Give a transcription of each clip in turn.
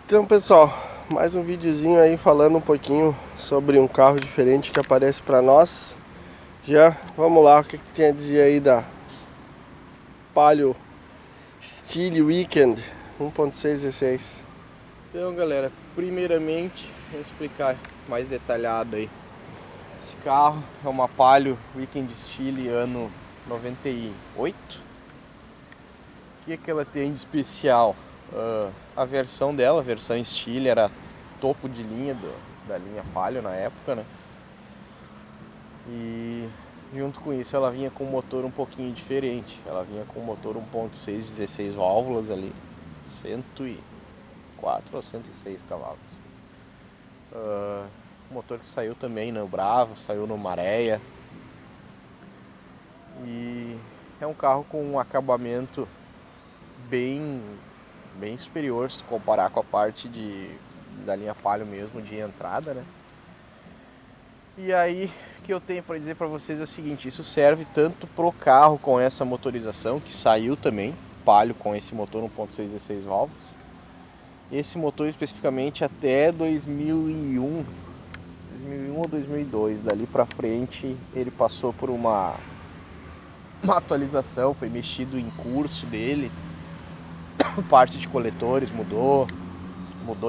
Então, pessoal, mais um videozinho aí falando um pouquinho sobre um carro diferente que aparece para nós. Já, vamos lá, o que tem a dizer aí da Palio Style Weekend 1.6 V6? Então, galera, primeiramente vou explicar mais detalhado aí. Esse carro é uma Palio Weekend Style ano 98. O que ela tem de especial? A versão dela, a versão Style, era topo de linha da linha Palio na época, né? E junto com isso ela vinha com um motor um pouquinho diferente. Ela vinha com um motor 1.6 16 válvulas ali, 104 ou 106 cavalos. Motor que saiu também no Bravo, saiu no Maréia. E é um carro com um acabamento bem superior se tu comparar com a parte da linha Palio mesmo de entrada, né? E aí, o que eu tenho para dizer para vocês é o seguinte: isso serve tanto pro carro com essa motorização que saiu também, Palio com esse motor 1.6 16 válvulas. Esse motor especificamente até 2001 ou 2002, dali para frente ele passou por uma atualização, foi mexido em curso dele, parte de coletores mudou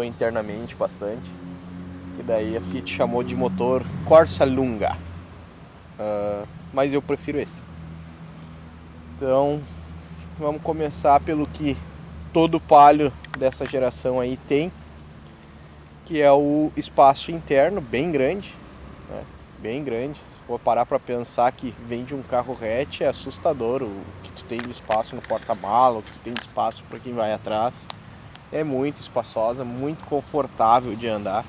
internamente bastante. E daí a Fiat chamou de motor Corsa Lunga. Mas eu prefiro esse. Então, vamos começar pelo que todo Palio dessa geração aí tem, que é o espaço interno, bem grande, né? Bem grande. Se for parar para pensar que vem de um carro hatch, é assustador o que tu tem de espaço no porta-mala, o que tu tem de espaço para quem vai atrás. É muito espaçosa, muito confortável de andar.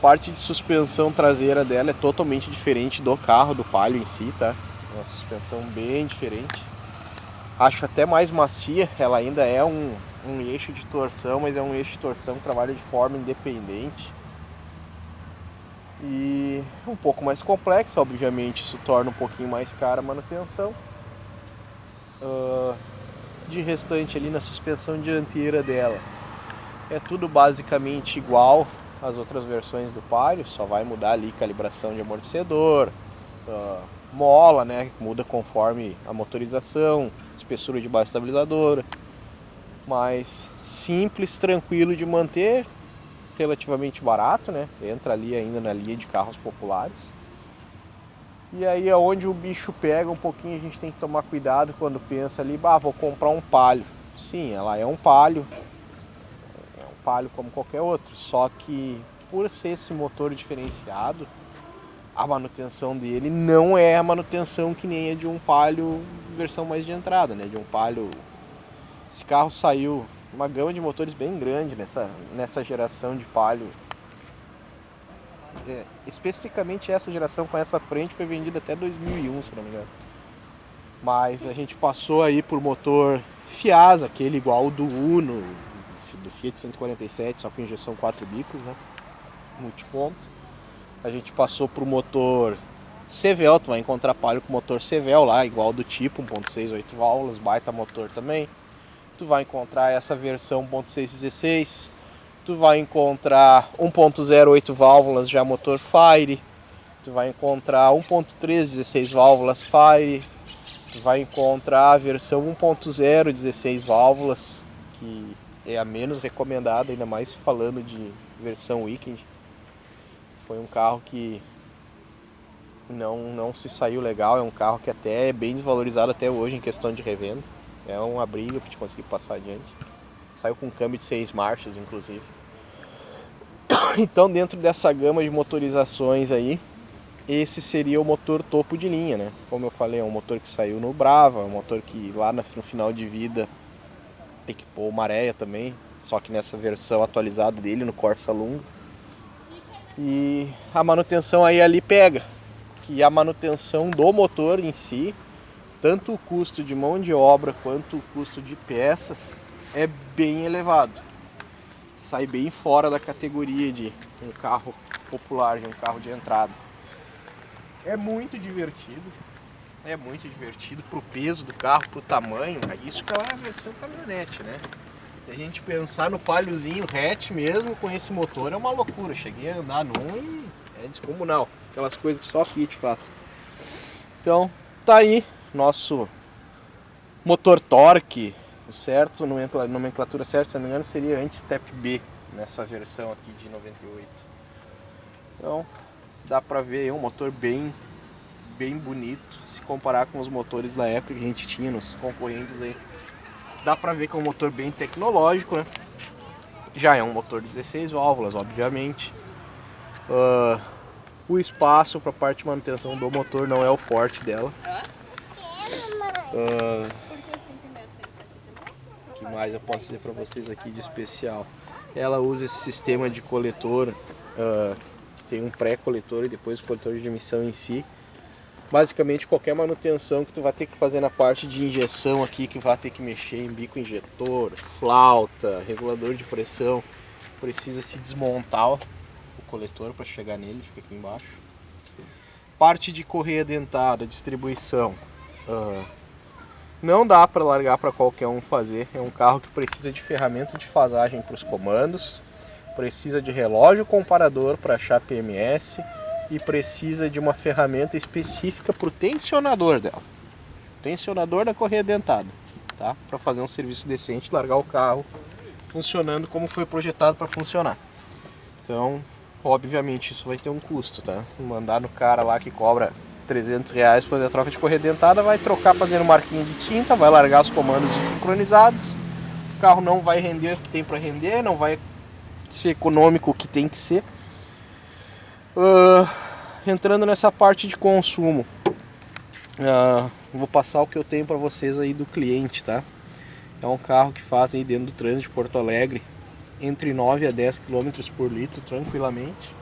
Parte de suspensão traseira dela é totalmente diferente do carro, do Palio em si, tá? Uma suspensão bem diferente. Acho até mais macia, ela ainda é um eixo de torção, mas é um eixo de torção que trabalha de forma independente. E um pouco mais complexa, obviamente isso torna um pouquinho mais cara a manutenção. De restante ali na suspensão dianteira dela, é tudo basicamente igual às outras versões do Palio, só vai mudar ali calibração de amortecedor, mola, né, que muda conforme a motorização, espessura de base estabilizadora, mas simples, tranquilo de manter, relativamente barato, né, entra ali ainda na linha de carros populares. E aí é onde o bicho pega um pouquinho, a gente tem que tomar cuidado quando pensa ali, vou comprar um Palio. Sim, ela é um Palio como qualquer outro, só que por ser esse motor diferenciado, a manutenção dele não é a manutenção que nem a de um Palio versão mais de entrada, né? De um Palio, esse carro saiu uma gama de motores bem grande nessa geração de Palio. Especificamente essa geração com essa frente foi vendida até 2001, se não me engano. Mas a gente passou aí por motor Fiasa, aquele igual do Uno, do Fiat 147, só com injeção 4 bicos, né? Multiponto. A gente passou pro motor Sevel, tu vai encontrar Palio com motor Sevel lá, igual do tipo, 1.6 8 válvulas, baita motor também. Tu vai encontrar essa versão 1.6 16. Tu vai encontrar 1.0 8 válvulas já motor Fire. Tu vai encontrar 1.3 16 válvulas Fire. Tu vai encontrar a versão 1.0 16 válvulas, que é a menos recomendada, ainda mais falando de versão Weekend. Foi um carro que não se saiu legal, é um carro que até é bem desvalorizado até hoje em questão de revenda. É uma briga para te conseguir passar adiante. Saiu com câmbio de 6 marchas, inclusive. Então, dentro dessa gama de motorizações aí, esse seria o motor topo de linha, né? Como eu falei, é um motor que saiu no Brava, um motor que lá no final de vida equipou o Maréia também, só que nessa versão atualizada dele, no Corsa Lunga. E a manutenção aí ali pega, que a manutenção do motor em si, tanto o custo de mão de obra quanto o custo de peças, é bem elevado. Sai bem fora da categoria de um carro popular, de um carro de entrada. É muito divertido pro peso do carro, pro tamanho, isso que ela é a versão caminhonete, né? Se a gente pensar no Paliozinho hatch mesmo, com esse motor é uma loucura. Cheguei a andar num e é descomunal. Aquelas coisas que só a Fiat faz. Então, tá aí nosso motor torque, certo? Nomenclatura certa, se não me engano, seria anti-step B nessa versão aqui de 98. Então, dá pra ver aí um motor bem bonito, se comparar com os motores da época que a gente tinha nos concorrentes aí. Dá pra ver que é um motor bem tecnológico, né? Já é um motor 16 válvulas, obviamente. O espaço para a parte de manutenção do motor não é o forte dela. O que mais eu posso dizer para vocês aqui de especial? Ela usa esse sistema de coletor, que tem um pré-coletor e depois o coletor de emissão em si. Basicamente qualquer manutenção que tu vai ter que fazer na parte de injeção aqui, que vai ter que mexer em bico injetor, flauta, regulador de pressão, precisa se desmontar o coletor para chegar nele, fica aqui embaixo. Parte de correia dentada, distribuição, não dá para largar para qualquer um fazer. É um carro que precisa de ferramenta de fasagem para os comandos, precisa de relógio comparador para achar PMS e precisa de uma ferramenta específica para o tensionador dela, tensionador da correia dentada, tá? Para fazer um serviço decente e largar o carro funcionando como foi projetado para funcionar. Então, obviamente isso vai ter um custo, tá? Se mandar no cara lá que cobra R$300 para fazer a troca de correia dentada, vai trocar fazendo marquinha de tinta, vai largar os comandos desincronizados, o carro não vai render o que tem para render, não vai ser econômico o que tem que ser. Entrando nessa parte de consumo, vou passar o que eu tenho para vocês aí do cliente, tá? É um carro que faz aí dentro do trânsito de Porto Alegre entre 9 a 10 km por litro tranquilamente.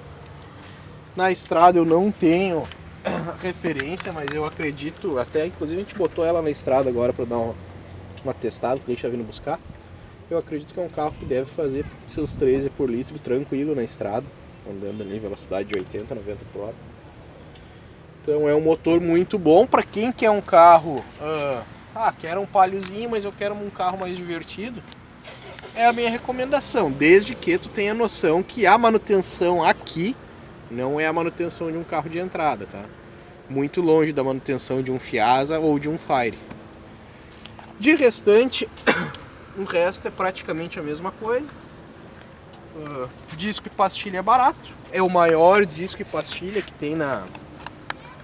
Na estrada eu não tenho referência, mas eu acredito, até inclusive a gente botou ela na estrada agora para dar uma testada, que a gente tá vindo buscar. Eu acredito que é um carro que deve fazer seus 13 por litro tranquilo na estrada, andando ali em velocidade de 80, 90 por hora. Então é um motor muito bom para quem quer um carro, quero um Paliozinho, mas eu quero um carro mais divertido. É a minha recomendação, desde que tu tenha noção que a manutenção aqui não é a manutenção de um carro de entrada, tá? Muito longe da manutenção de um Fiasa ou de um Fire. De restante, o resto é praticamente a mesma coisa. Disco e pastilha é barato, é o maior disco e pastilha que tem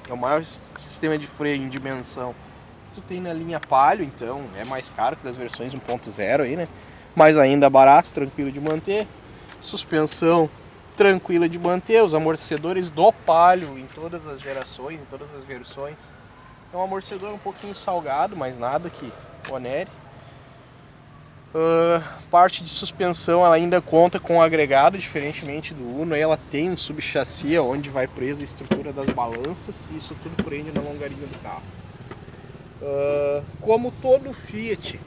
é o maior sistema de freio em dimensão que tu tem na linha Palio, então é mais caro que das versões 1.0 aí, né? Mas ainda barato, tranquilo de manter. Suspensão tranquila de manter, os amortecedores do Palio em todas as gerações, em todas as versões. É um amortecedor um pouquinho salgado, mas nada que onere. Parte de suspensão ela ainda conta com um agregado, diferentemente do Uno. Ela tem um subchassi onde vai presa a estrutura das balanças e isso tudo prende na longarinha do carro. Como todo Fiat,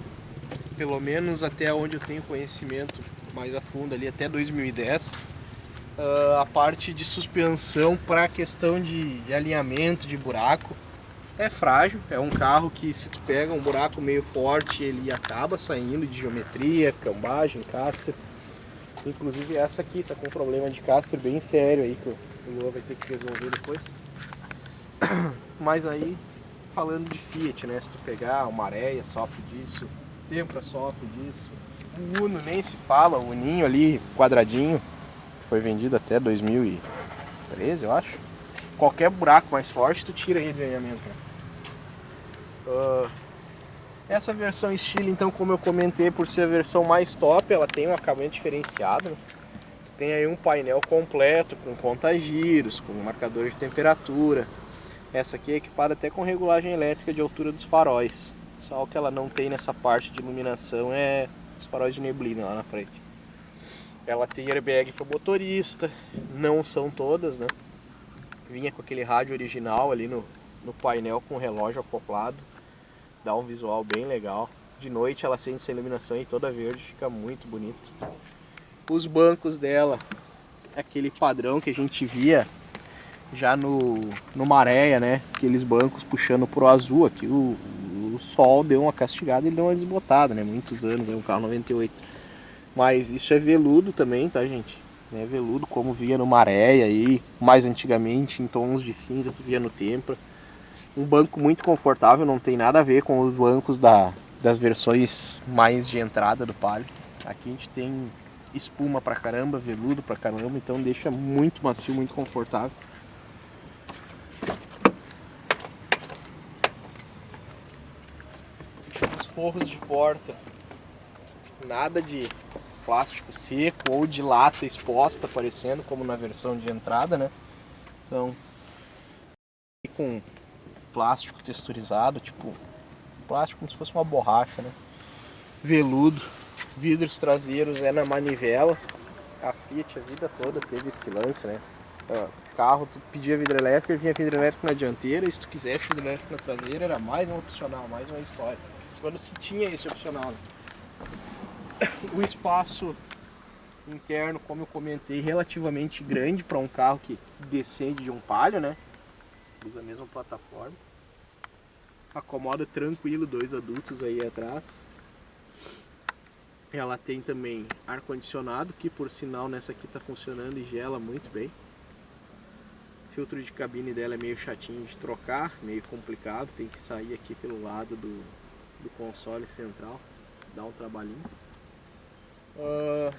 pelo menos até onde eu tenho conhecimento mais a fundo ali, até 2010, a parte de suspensão para a questão de alinhamento de buraco é frágil. É um carro que se tu pega um buraco meio forte, ele acaba saindo de geometria, cambagem, caster. Inclusive essa aqui tá com um problema de caster bem sério aí, que o Lua vai ter que resolver depois. Mas aí, falando de Fiat, né? Se tu pegar uma Areia sofre disso, Tempra sofre disso, o Uno nem se fala, o Uninho ali, quadradinho, que foi vendido até 2013, eu acho. Qualquer buraco mais forte, tu tira ele de alinhamento, né? Essa versão estilo, então, como eu comentei, por ser a versão mais top, ela tem um acabamento diferenciado, né? Tu tem aí um painel completo com conta-giros, com marcador de temperatura. Essa aqui é equipada até com regulagem elétrica de altura dos faróis. Só o que ela não tem nessa parte de iluminação é os faróis de neblina lá na frente. Ela tem airbag para motorista, não são todas, né? Vinha com aquele rádio original ali no painel com o relógio acoplado. Dá um visual bem legal. De noite ela acende essa iluminação aí toda verde, fica muito bonito. Os bancos dela, aquele padrão que a gente via já no Maréia, né? Aqueles bancos puxando pro azul. Aqui o sol deu uma castigada e deu uma desbotada, né? Muitos anos, é um carro 98. Mas isso é veludo também, tá, gente? É veludo, como via no Maré aí, mais antigamente, em tons de cinza, tu via no Tempra. Um banco muito confortável, não tem nada a ver com os bancos das versões mais de entrada do Palio. Aqui a gente tem espuma pra caramba, veludo pra caramba, então deixa muito macio, muito confortável. Os forros de porta, nada de plástico seco ou de lata exposta aparecendo como na versão de entrada, né? Então, com plástico texturizado, tipo plástico como se fosse uma borracha, né? Veludo, vidros traseiros é na manivela. A Fiat a vida toda teve esse lance, né? Carro, tu pedia vidro elétrico e vinha vidro elétrico na dianteira, e se tu quisesse vidro elétrico na traseira era mais um opcional, mais uma história. Quando se tinha esse opcional, né? O espaço interno, como eu comentei, relativamente grande para um carro que descende de um Palio, né? Usa a mesma plataforma. Acomoda tranquilo, 2 adultos aí atrás. Ela tem também ar-condicionado, que por sinal nessa aqui está funcionando e gela muito bem. O filtro de cabine dela é meio chatinho de trocar, meio complicado, tem que sair aqui pelo lado do console central, dá um trabalhinho. O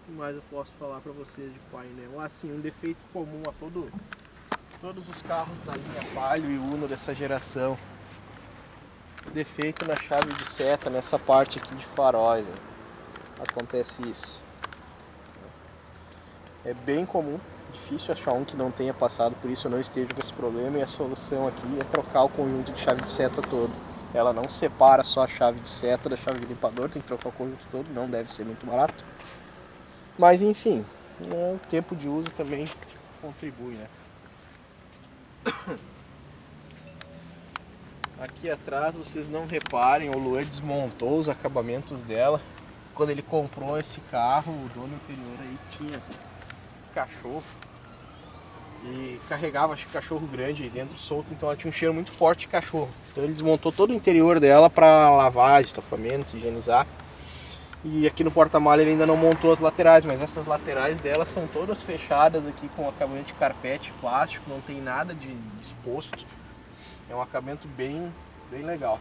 que mais eu posso falar para vocês de painel? Assim, um defeito comum a todos os carros da linha Palio e Uno dessa geração. Defeito na chave de seta, nessa parte aqui de faróis, né? Acontece isso. É bem comum, difícil achar um que não tenha passado por isso, eu não esteja com esse problema, e a solução aqui é trocar o conjunto de chave de seta todo. Ela não separa só a chave de seta da chave de limpador, tem que trocar o conjunto todo, não deve ser muito barato. Mas enfim, o tempo de uso também contribui, né? Aqui atrás vocês não reparem, o Luan desmontou os acabamentos dela. Quando ele comprou esse carro, o dono anterior aí tinha cachorro e carregava, acho que cachorro grande aí dentro solto, então ela tinha um cheiro muito forte de cachorro. Então ele desmontou todo o interior dela para lavar, estofamento, higienizar. E aqui no porta-malha ele ainda não montou as laterais, mas essas laterais dela são todas fechadas aqui com acabamento de carpete plástico, não tem nada de exposto. É um acabamento bem legal.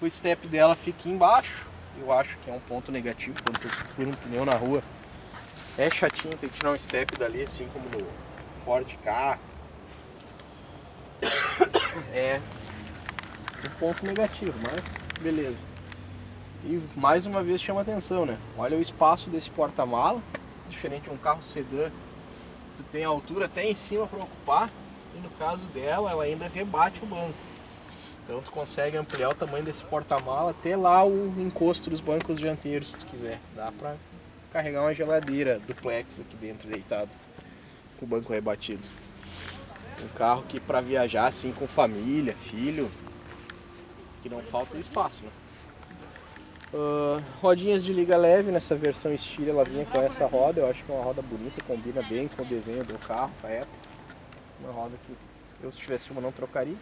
O step dela fica embaixo, eu acho que é um ponto negativo quando tu fura um pneu na rua. É chatinho, tem que tirar um step dali, assim como no Ford Ka. É um ponto negativo, mas beleza. E mais uma vez chama atenção, né? Olha o espaço desse porta-mala, diferente de um carro sedã, tu tem a altura até em cima para ocupar, e no caso dela, ela ainda rebate o banco. Então tu consegue ampliar o tamanho desse porta-mala até lá o encosto dos bancos dianteiros, se tu quiser. Dá pra carregar uma geladeira duplex aqui dentro deitado, com o banco rebatido. Um carro que para viajar assim com família, filho, que não falta espaço, né? Rodinhas de liga leve, nessa versão estilo ela vinha com essa roda, eu acho que é uma roda bonita, combina bem com o desenho do carro, a época. Uma roda que eu, se tivesse uma, não trocaria.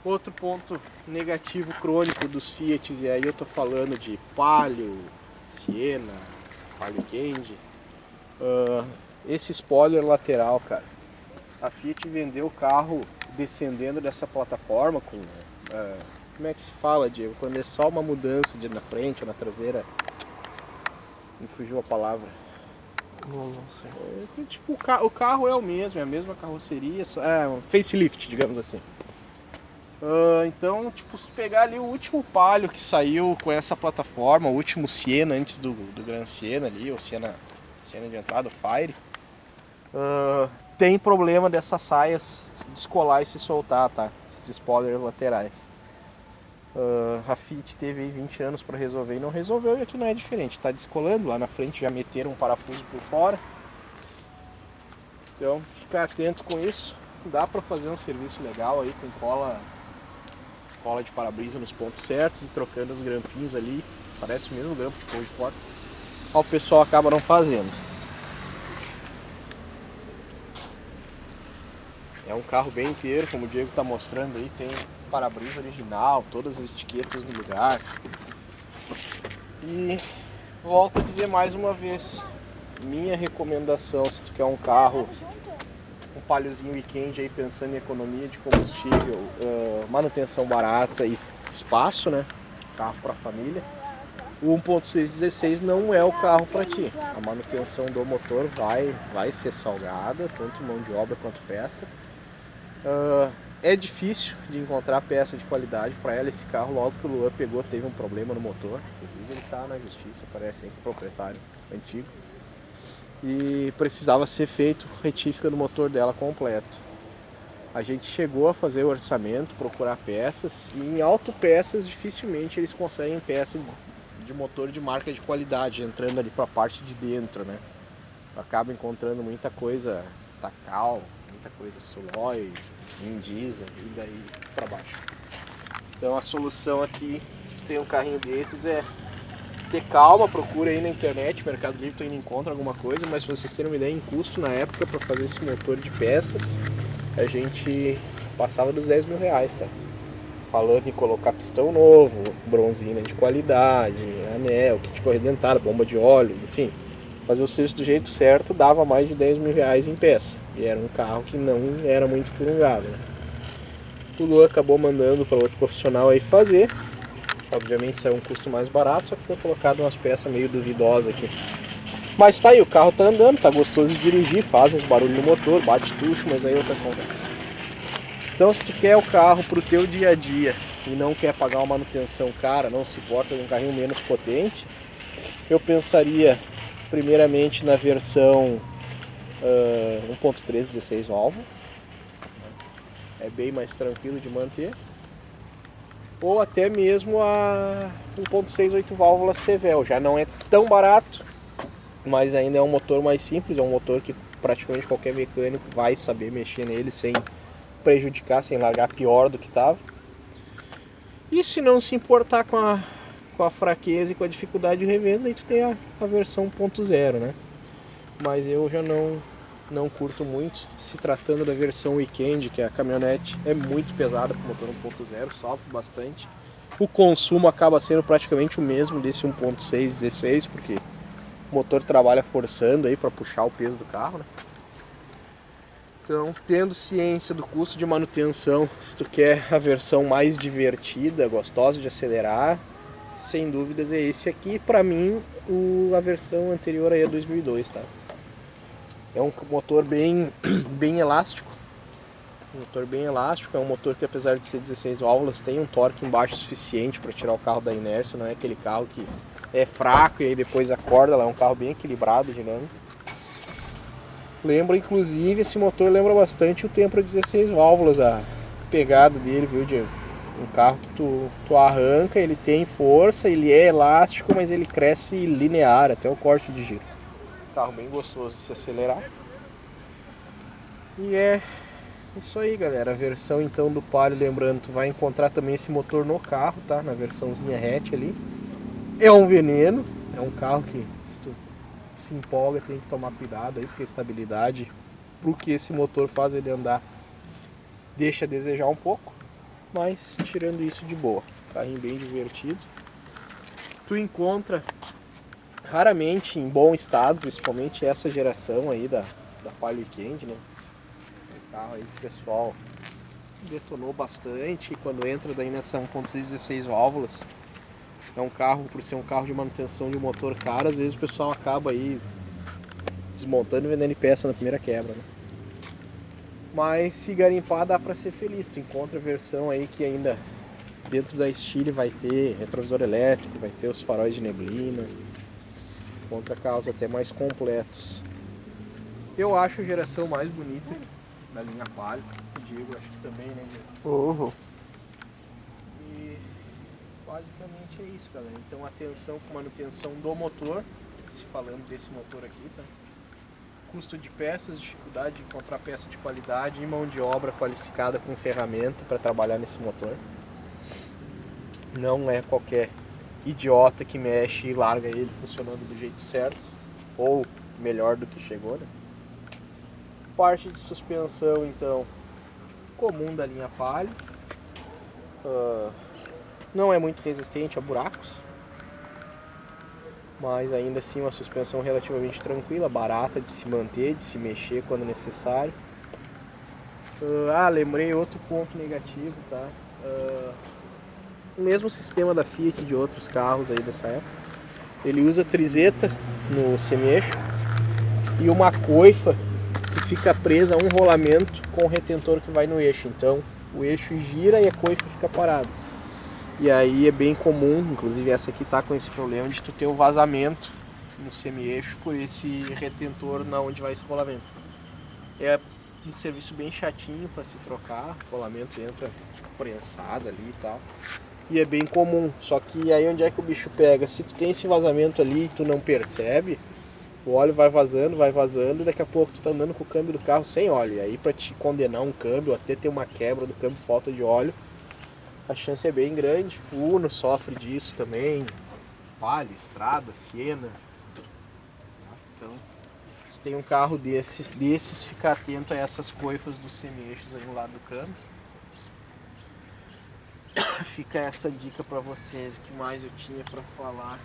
Outro ponto negativo crônico dos Fiat, e aí eu tô falando de Palio, Siena, Palio Candy, esse spoiler lateral, cara. A Fiat vendeu o carro descendendo dessa plataforma com... como é que se fala, Diego? Quando é só uma mudança de na frente ou na traseira. Me fugiu a palavra. Não sei. Tipo, o carro é o mesmo, é a mesma carroceria, um facelift, digamos assim. Então, tipo, se pegar ali o último Palio que saiu com essa plataforma, o último Siena antes do Gran Siena ali, o Siena de entrada, o Fire, tem problema dessas saias descolar e se soltar, tá? Esses spoilers laterais. A Fiat teve aí 20 anos para resolver e não resolveu, e aqui não é diferente, tá descolando, lá na frente já meteram um parafuso por fora. Então, ficar atento com isso. Dá para fazer um serviço legal aí com cola de para-brisa nos pontos certos e trocando os grampinhos ali, parece o mesmo grampo de forro de porta. O pessoal acaba não fazendo. É um carro bem inteiro, como o Diego está mostrando aí, tem para-brisa original, todas as etiquetas no lugar. E Volto a dizer mais uma vez, minha recomendação, se tu quer um carro, um Paliozinho Weekend aí pensando em economia de combustível, manutenção barata e espaço, né? Carro para família. O 1.616 não é o carro para ti. A manutenção do motor vai ser salgada, tanto mão de obra quanto peça. É difícil de encontrar peça de qualidade para ela. Esse carro, logo que o Luan pegou, teve um problema no motor. Inclusive ele está na justiça, parece aí, com o proprietário antigo. E precisava ser feito retífica do motor dela completo. A gente chegou a fazer o orçamento, procurar peças, e em autopeças dificilmente eles conseguem peça de motor de marca de qualidade, entrando ali para a parte de dentro, né? Acaba encontrando muita coisa Takal, muita coisa Suloy, Indiza e daí para baixo. Então a solução aqui, se tu tem um carrinho desses, é ter calma, procura aí na internet, Mercado Livre, tu ainda encontra alguma coisa, mas se vocês terem uma ideia em custo na época para fazer esse motor de peças, a gente passava dos 10 mil reais, tá? Falando em colocar pistão novo, bronzina de qualidade, anel, kit corredentário, bomba de óleo, enfim. Fazer o serviço do jeito certo dava mais de 10 mil reais em peça. E era um carro que não era muito furungado, né? O Lu acabou mandando para outro profissional aí fazer. Obviamente saiu um custo mais barato, só que foi colocado umas peças meio duvidosas aqui. Mas tá aí, o carro tá andando, tá gostoso de dirigir, faz uns barulhos no motor, bate tucho, mas aí outra conversa. Então se tu quer o carro pro teu dia a dia e não quer pagar uma manutenção cara, não se importa de um carrinho menos potente, eu pensaria primeiramente na versão 1.3 16 válvulas. É bem mais tranquilo de manter. Ou até mesmo a 1.6 8 válvulas Sevel, já não é tão barato, mas ainda é um motor mais simples, é um motor que praticamente qualquer mecânico vai saber mexer nele sem prejudicar, sem largar pior do que estava. E se não se importar com a fraqueza e com a dificuldade de revenda, aí tu tem a versão 1.0, né? Mas eu já não curto muito. Se tratando da versão Weekend, que é a caminhonete, é muito pesada para o motor 1.0, sofre bastante. O consumo acaba sendo praticamente o mesmo desse 1.6 16, porque o motor trabalha forçando aí para puxar o peso do carro, né? Então, tendo ciência do custo de manutenção, se tu quer a versão mais divertida, gostosa de acelerar, sem dúvidas é esse aqui. Para mim, a versão anterior aí é 2002, tá? É um motor bem elástico. Motor bem elástico, é um motor que apesar de ser 16 válvulas tem um torque embaixo suficiente para tirar o carro da inércia, não é aquele carro que é fraco e aí depois acorda, é um carro bem equilibrado, dinâmico. Lembra, inclusive, esse motor lembra bastante o Tempra 16 válvulas, a pegada dele, viu, Diego? Um carro que tu arranca, ele tem força, ele é elástico, mas ele cresce linear até o corte de giro. Carro bem gostoso de se acelerar. E é isso aí, galera. A versão então do Palio, lembrando, tu vai encontrar também esse motor no carro, tá? Na versãozinha hatch ali. É um veneno, é um carro que se tu se empolga tem que tomar cuidado aí, porque a estabilidade pro que esse motor faz ele andar deixa a desejar um pouco, mas tirando isso de boa. Carrinho bem divertido. Tu encontra raramente em bom estado, principalmente essa geração aí da Palio Weekend, né? Um carro aí que o pessoal detonou bastante quando entra daí nessa 1.6 16 válvulas. É um carro, por ser um carro de manutenção de motor caro, às vezes o pessoal acaba aí desmontando e vendendo peça na primeira quebra, né? Mas se garimpar dá pra ser feliz, tu encontra a versão aí que ainda dentro da Stile vai ter retrovisor elétrico, vai ter os faróis de neblina, encontra carros até mais completos. Eu acho a geração mais bonita da linha Palio, o Diego acho que também, né, Diego? Uhum. E basicamente é isso, galera. Então atenção com manutenção do motor, se falando desse motor aqui, tá? Custo de peças, dificuldade de encontrar peça de qualidade e mão de obra qualificada com ferramenta para trabalhar nesse motor. Não é qualquer idiota que mexe e larga ele funcionando do jeito certo, ou melhor do que chegou, né? Parte de suspensão, então, comum da linha Palio. Não é muito resistente a buracos. mas ainda assim uma suspensão relativamente tranquila, barata de se manter, de se mexer quando necessário. Lembrei outro ponto negativo, tá? O mesmo sistema da Fiat de outros carros aí dessa época. Ele usa trizeta no semi-eixo e uma coifa que fica presa a um rolamento com o retentor que vai no eixo. Então o eixo gira e a coifa fica parada. E aí é bem comum, inclusive essa aqui tá com esse problema de tu ter o vazamento no semi-eixo por esse retentor na onde vai esse rolamento. É um serviço bem chatinho para se trocar, o rolamento entra prensado ali e tal. E é bem comum, só que aí onde é que o bicho pega? Se tu tem esse vazamento ali e tu não percebe, o óleo vai vazando e daqui a pouco tu tá andando com o câmbio do carro sem óleo. E aí pra te condenar um câmbio, até ter uma quebra do câmbio, falta de óleo, a chance é bem grande. O Uno sofre disso também, Palio, Strada, Siena. Então, se tem um carro desses, fica atento a essas coifas dos semi-eixos aí no lado do câmbio. Fica essa dica pra vocês, o que mais eu tinha pra falar.